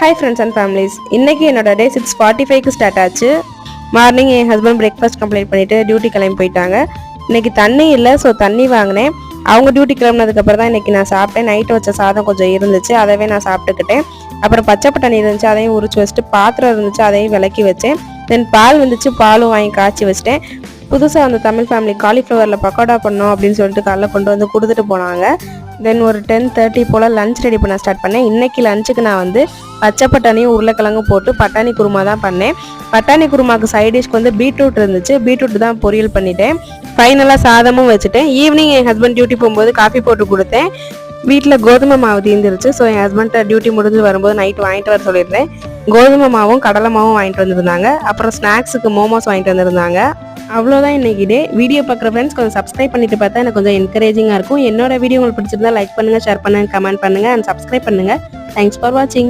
Hi friends and families. இன்னைக்கு என்னோட டே 6:45க்கு start ஆச்சு. மார்னிங் என் ஹஸ்பண்ட் பிரேக்ஃபாஸ்ட் கம்ப்ளீட் பண்ணிட்டு டியூட்டி கிளம்பி போயிட்டாங்க. இன்னைக்கு தண்ணி இல்லை, ஸோ தண்ணி வாங்கினேன். அவங்க டியூட்டி கிளம்புனதுக்கப்புறம் தான் இன்னைக்கு நான் சாப்பிட்டேன். நைட்டு வச்ச சாதம் கொஞ்சம் இருந்துச்சு, அதவே நான் சாப்பிட்டுக்கிட்டேன். அப்புறம் பச்சை பட்டாணி இருந்துச்சு, அதையும் உரிச்சு வச்சுட்டு பாத்திரம் இருந்துச்சு, அதையும் விளக்கி வச்சேன். தென் பால் வந்துச்சு, பாலும் வாங்கி காய்ச்சி வச்சிட்டேன். புதுசாக அந்த தமிழ் ஃபேமிலி காலிஃப்ளவரில் பக்கோடா பண்ணோம் அப்படின்னு சொல்லிட்டு காலைல கொண்டு வந்து கொடுத்துட்டு போனாங்க. தென் ஒரு 10:30 போல் லஞ்ச் ரெடி பண்ண ஸ்டார்ட் பண்ணேன். இன்றைக்கி லஞ்சுக்கு நான் வந்து பச்சை பட்டாணியும் உருளைக்கிழங்கும் போட்டு பட்டாணி குருமா தான் பண்ணேன். பட்டாணி குருமாக்கு சைட் டிஷ்க்கு வந்து பீட்ரூட் இருந்துச்சு, பீட்ரூட் தான் பொரியல் பண்ணிட்டேன். ஃபைனலாக சாதமும் வச்சுட்டேன். ஈவினிங் என் ஹஸ்பண்ட் டியூட்டி போகும்போது காஃபி போட்டு கொடுத்தேன். வீட்டில் கோதுமை மாவு தீர்ந்துருச்சு, ஸோ என் ஹஸ்பண்ட் டியூட்டி முடிஞ்சு வரும்போது நைட்டு வாங்கிட்டு வர சொல்லியிருந்தேன். கோதுமை மாவும் கடலை மாவும் வாங்கிட்டு வந்திருந்தாங்க. அப்புறம் ஸ்நாக்ஸுக்கு மோமோஸ் வாங்கிட்டு வந்திருந்தாங்க. அவ்வளோதான் இன்னைக்கு டே. வீடியோ பார்க்குற ஃப்ரெண்ட்ஸ் கொஞ்சம் சப்ஸ்கிரைப் பண்ணிட்டு பார்த்தா எனக்கு கொஞ்சம் என்கரேஜிங்காக இருக்கும். என்னோட வீடியோ உங்களுக்கு பிடிச்சிருந்தா லைக் பண்ணுங்கள், ஷேர் பண்ணுங்கள், கமெண்ட் பண்ணுங்கள் அண்ட் சப்ஸ்கிரைப் பண்ணுங்கள். தேங்க்ஸ் ஃபார் வாட்சிங்.